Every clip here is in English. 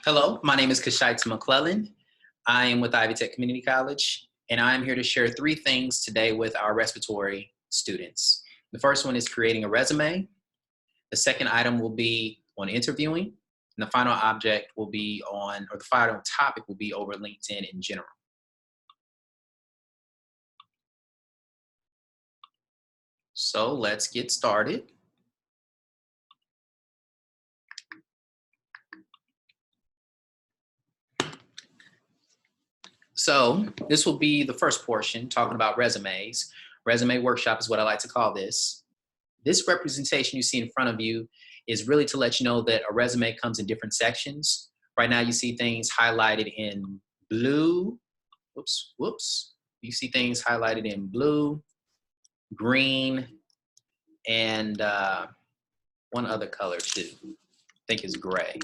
Hello, my name is Kacheyta McClellan. I am with Ivy Tech Community College, and I'm here to share three things today with our respiratory students. The first one is creating a resume. The second item will be on interviewing, and the final object will be on, or the final topic will be over LinkedIn in general. So let's get started. So this will be the first portion, talking about resumes. Resume workshop is what I like to call this. This representation you see in front of you is really to let you know that a resume comes in different sections. Right now you see things highlighted in blue. Whoops. You see things highlighted in blue, green, and one other color too. I think it's gray.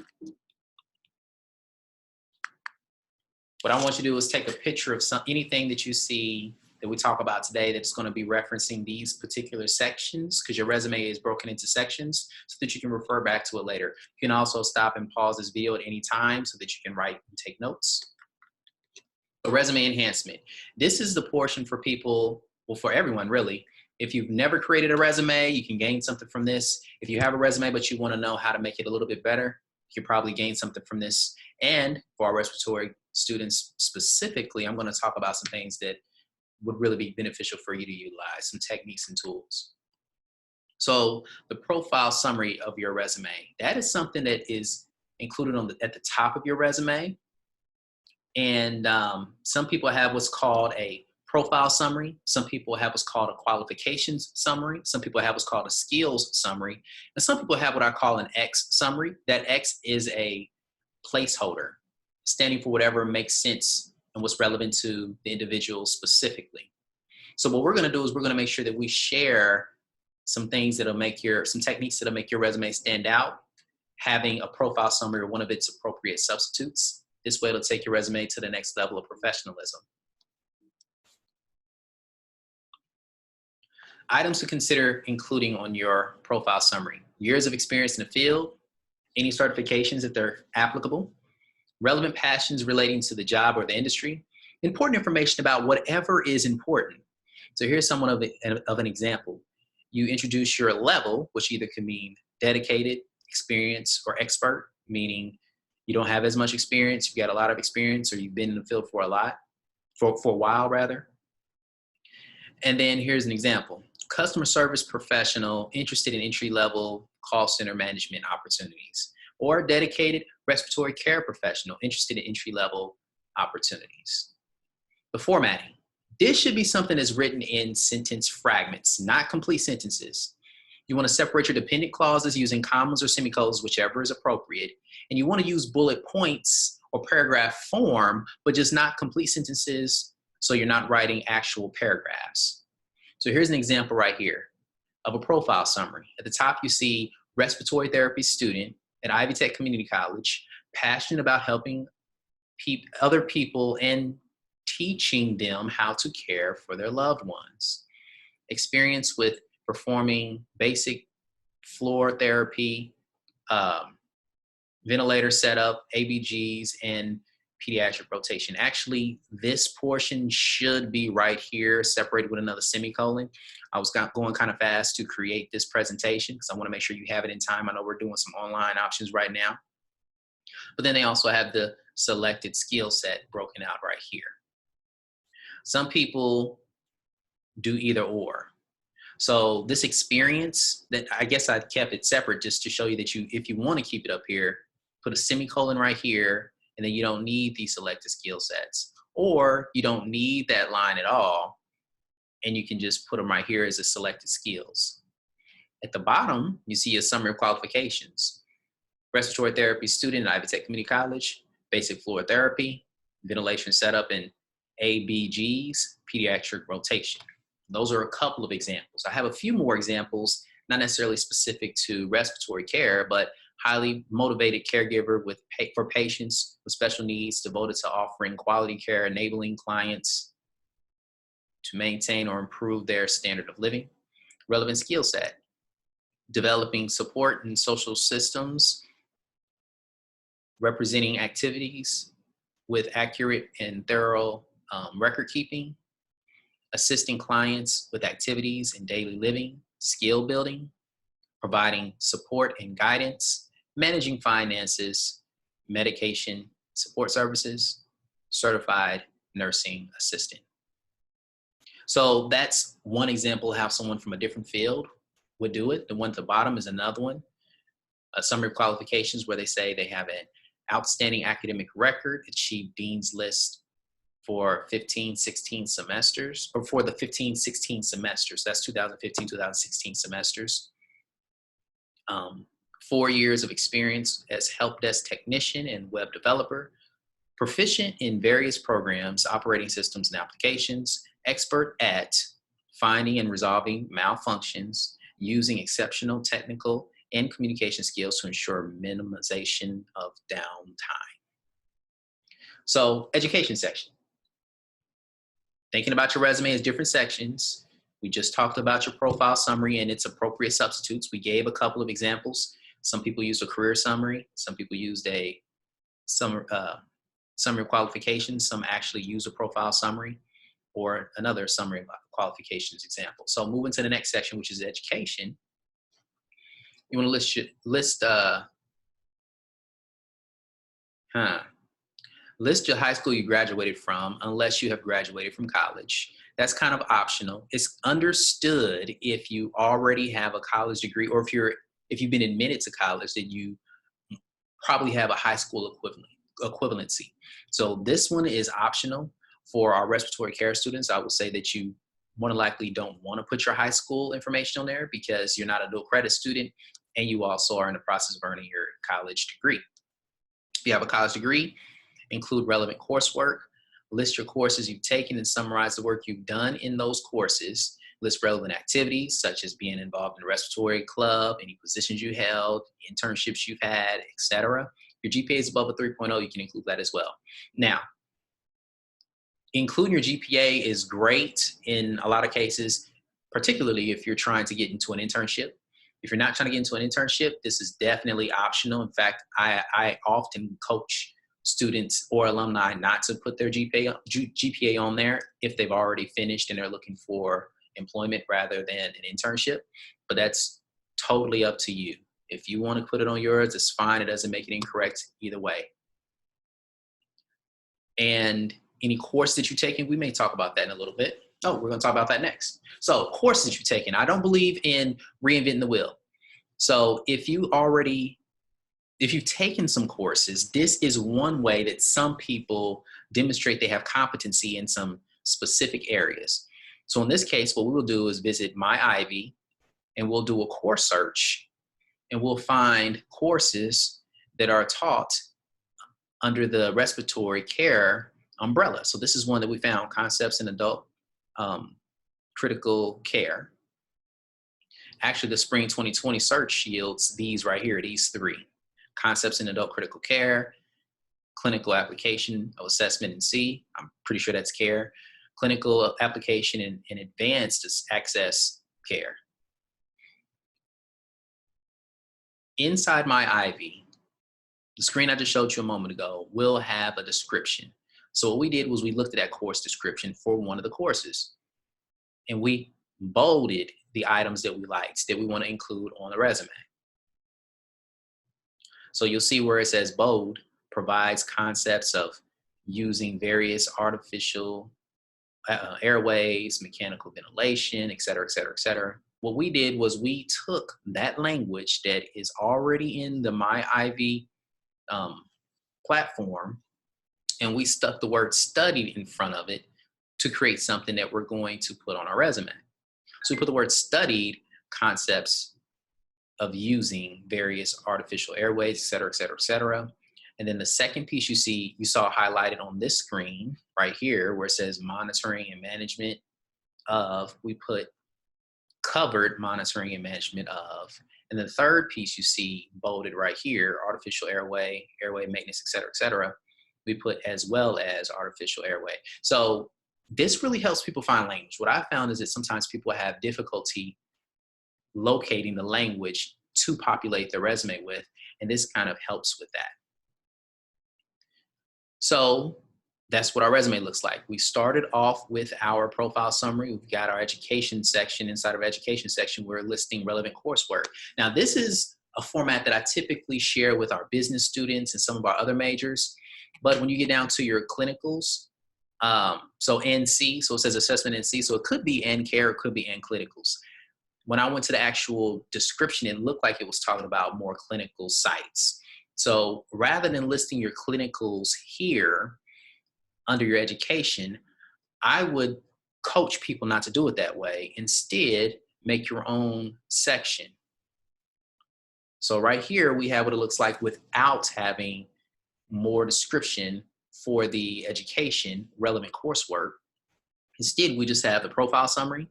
What I want you to do is take a picture of anything that you see that we talk about today that's going to be referencing these particular sections, because your resume is broken into sections so that you can refer back to it later. You can also stop and pause this video at any time so that you can write and take notes. So resume enhancement. This is the portion for people, well, for everyone really. If you've never created a resume, you can gain something from this. If you have a resume but you want to know how to make it a little bit better, you can probably gain something from this. And for our respiratory students specifically, I'm going to talk about some things that would really be beneficial for you to utilize, some techniques and tools. So the profile summary of your resume, that is something that is included at the top of your resume. And some people have what's called a profile summary. Some people have what's called a qualifications summary. Some people have what's called a skills summary. And some people have what I call an X summary. That X is a placeholder, standing for whatever makes sense and what's relevant to the individual specifically. So what we're going to do is we're going to make sure that we share some things that'll make some techniques that'll make your resume stand out, having a profile summary or one of its appropriate substitutes. This way it'll take your resume to the next level of professionalism. Items to consider including on your profile summary: years of experience in the field, any certifications if they're applicable, relevant passions relating to the job or the industry, important information about whatever is important. So here's someone of an example. You introduce your level, which either can mean dedicated, experienced, or expert, meaning you don't have as much experience, you've got a lot of experience, or you've been in the field for a while rather. And then here's an example. Customer service professional interested in entry-level call center management opportunities, or dedicated respiratory care professional interested in entry-level opportunities. The formatting. This should be something that's written in sentence fragments, not complete sentences. You want to separate your dependent clauses using commas or semicolons, whichever is appropriate. And you want to use bullet points or paragraph form, but just not complete sentences, so you're not writing actual paragraphs. So here's an example right here of a profile summary. At the top, you see respiratory therapy student at Ivy Tech Community College, passionate about helping other people and teaching them how to care for their loved ones. Experience with performing basic floor therapy, ventilator setup, ABGs, and pediatric rotation. Actually, this portion should be right here, separated with another semicolon. I was going kind of fast to create this presentation because I want to make sure you have it in time. I know we're doing some online options right now. But then they also have the selected skill set broken out right here. Some people do either or. So this experience, that I guess I kept it separate just to show you that if you want to keep it up here, put a semicolon right here, and then you don't need these selected skill sets. Or you don't need that line at all, and you can just put them right here as a selected skills. At the bottom, you see a summary of qualifications. Respiratory therapy student at Ivy Tech Community College, basic floor therapy, ventilation setup, and ABGs, pediatric rotation. Those are a couple of examples. I have a few more examples, not necessarily specific to respiratory care, but highly motivated caregiver for patients with special needs, devoted to offering quality care, enabling clients to maintain or improve their standard of living. Relevant skill set: developing support and social systems, representing activities with accurate and thorough record keeping, assisting clients with activities in daily living, skill building, providing support and guidance, managing finances, medication support services, certified nursing assistant. So that's one example of how someone from a different field would do it. The one at the bottom is another one, a summary of qualifications where they say they have an outstanding academic record, achieved Dean's List for 15-16 semesters, or for the 15-16 semesters. That's 2015-2016 semesters. 4 years of experience as help desk technician and web developer, proficient in various programs, operating systems, and applications, expert at finding and resolving malfunctions, using exceptional technical and communication skills to ensure minimization of downtime. So, education section. Thinking about your resume as different sections. We just talked about your profile summary and its appropriate substitutes. We gave a couple of examples. Some people used a career summary. Some people used a summary of qualifications. Some actually use a profile summary or another summary of qualifications example. So moving to the next section, which is education. You want to list your high school you graduated from, unless you have graduated from college. That's kind of optional. It's understood if you already have a college degree, or if you've been admitted to college, that you probably have a high school equivalency. So this one is optional for our respiratory care students. I would say that you more than likely don't want to put your high school information on there because you're not a dual credit student and you also are in the process of earning your college degree. If you have a college degree, include relevant coursework, list your courses you've taken and summarize the work you've done in those courses, list relevant activities such as being involved in a respiratory club, any positions you held, internships you've had, etc. If your GPA is above a 3.0, you can include that as well. Now, including your GPA is great in a lot of cases, particularly if you're trying to get into an internship. If you're not trying to get into an internship, this is definitely optional. In fact, I often coach students or alumni not to put their GPA on there if they've already finished and they're looking for employment rather than an internship. But that's totally up to you. If you want to put it on yours, it's fine. It doesn't make it incorrect either way. And any course that you're taking, we may talk about that in a little bit. Oh, we're going to talk about that next. So courses that you're taking. I don't believe in reinventing the wheel. So if you've taken some courses, this is one way that some people demonstrate they have competency in some specific areas. So in this case, what we will do is visit My Ivy and we'll do a course search and we'll find courses that are taught under the respiratory care umbrella. So this is one that we found, Concepts in Adult Critical Care. Actually, the spring 2020 search yields these right here, these three. Concepts in Adult Critical Care, Clinical Application of Assessment in C, I'm pretty sure that's care, Clinical Application in Advanced Access Care. Inside My Ivy, the screen I just showed you a moment ago will have a description. So what we did was we looked at that course description for one of the courses and we bolded the items that we liked, that we want to include on the resume. So you'll see where it says bold provides concepts of using various artificial airways, mechanical ventilation, et cetera, et cetera, et cetera. What we did was we took that language that is already in the My Ivy platform and we stuck the word studied in front of it to create something that we're going to put on our resume. So we put the word studied, concepts of using various artificial airways, et cetera, et cetera, et cetera. And then the second piece you saw highlighted on this screen right here where it says monitoring and management of, we put covered monitoring and management of. And the third piece you see bolded right here, artificial airway maintenance, et cetera, we put as well as artificial airway. So this really helps people find language. What I found is that sometimes people have difficulty locating the language to populate their resume with, and this kind of helps with that. So that's what our resume looks like. We started off with our profile summary. We've got our education section. Inside of our education section, we're listing relevant coursework. Now, this is a format that I typically share with our business students and some of our other majors. But when you get down to your clinicals, so NC, so it says assessment NC, so it could be N-Care, it could be N-Clinicals. When I went to the actual description, it looked like it was talking about more clinical sites. So rather than listing your clinicals here under your education, I would coach people not to do it that way. Instead, make your own section. So right here, we have what it looks like without having more description for the education relevant coursework. Instead, we just have the profile summary,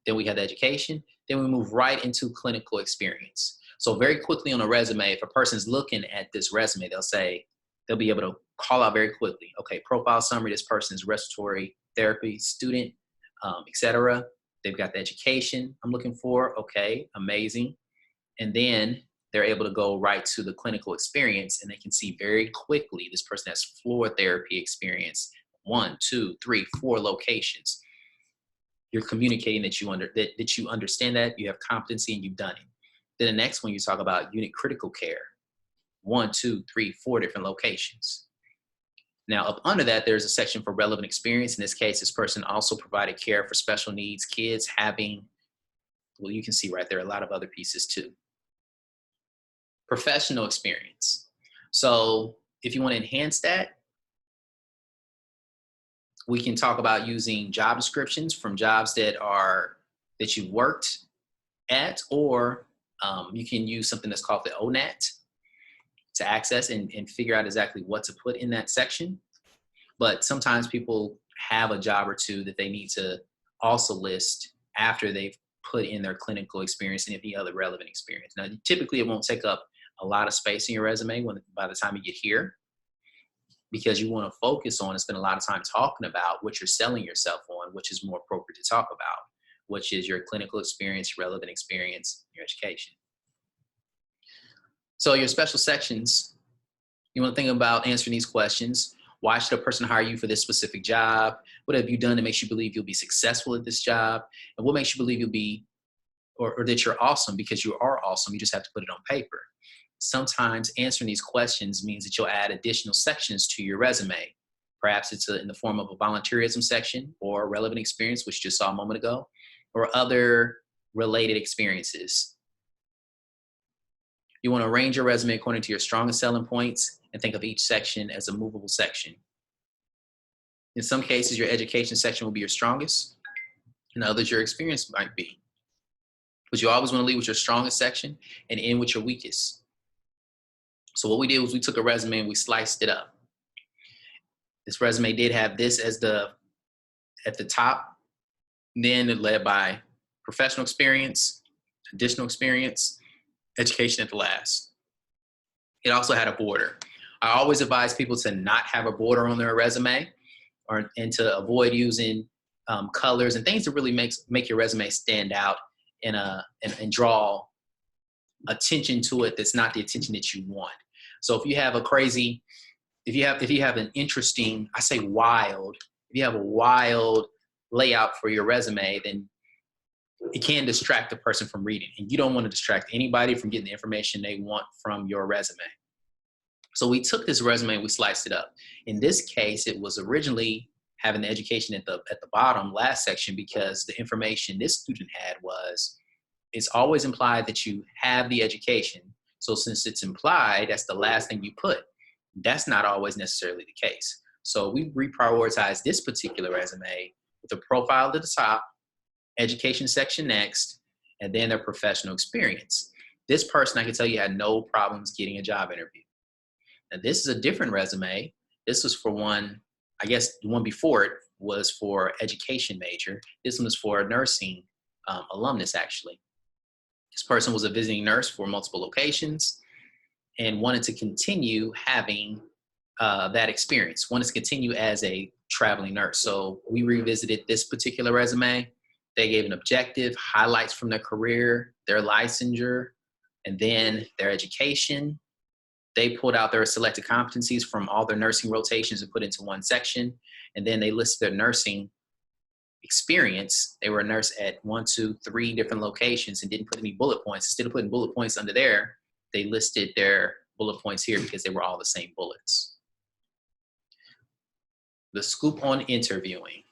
then we have the education, then we move right into clinical experience. So very quickly on a resume, if a person's looking at this resume, they'll be able to call out very quickly, okay, profile summary, this person's respiratory therapy student, etc. They've got the education I'm looking for, okay, amazing. And then they're able to go right to the clinical experience, and they can see very quickly this person has floor therapy experience, 1, 2, 3, 4 locations. You're communicating that you understand that, you have competency, and you've done it. Then the next one, you talk about unit critical care, 1, 2, 3, 4 different locations. Now, up under that, there's a section for relevant experience. In this case, this person also provided care for special needs kids having, well, you can see right there a lot of other pieces too. Professional experience. So if you want to enhance that, we can talk about using job descriptions from jobs that you've worked at, or you can use something that's called the ONAT to access and figure out exactly what to put in that section. But sometimes people have a job or two that they need to also list after they've put in their clinical experience and any other relevant experience. Now, typically it won't take up a lot of space in your resume by the time you get here, because you want to focus on and spend a lot of time talking about what you're selling yourself on, which is more appropriate to talk about, which is your clinical experience, relevant experience, your education. So your special sections, you want to think about answering these questions. Why should a person hire you for this specific job? What have you done that makes you believe you'll be successful at this job? And what makes you believe you'll be, or that you're awesome? Because you are awesome, you just have to put it on paper. Sometimes answering these questions means that you'll add additional sections to your resume. Perhaps it's in the form of a volunteerism section or relevant experience, which you just saw a moment ago, or other related experiences. You want to arrange your resume according to your strongest selling points and think of each section as a movable section. In some cases, your education section will be your strongest. In others, your experience might be. But you always want to lead with your strongest section and end with your weakest. So what we did was we took a resume and we sliced it up. This resume did have this as at the top, then it led by professional experience, additional experience, education at the last. It also had a border. I always advise people to not have a border on their resume, and to avoid using colors and things that really make your resume stand out and draw attention to it that's not the attention that you want. So if you have if you have an interesting, I say wild, if you have a wild layout for your resume, then it can distract the person from reading. And you don't want to distract anybody from getting the information they want from your resume. So we took this resume and we sliced it up. In this case, it was originally having the education at the bottom, last section, because the information this student had was, it's always implied that you have the education. So since it's implied, that's the last thing you put. That's not always necessarily the case. So we reprioritized this particular resume with a profile at the top, education section next, and then their professional experience. This person, I can tell you, had no problems getting a job interview. Now, this is a different resume. This was for one, I guess the one before it was for education major. This one is for a nursing alumnus, actually. This person was a visiting nurse for multiple locations and wanted to continue having that experience, wanted to continue as a traveling nurse. So we revisited this particular resume. They gave an objective, highlights from their career, their licensure, and then their education. They pulled out their selected competencies from all their nursing rotations and put into one section. And then they listed their nursing experience. They were a nurse at 1, 2, 3 different locations and didn't put any bullet points. Instead of putting bullet points under there, they listed their bullet points here because they were all the same bullets. The scoop on interviewing.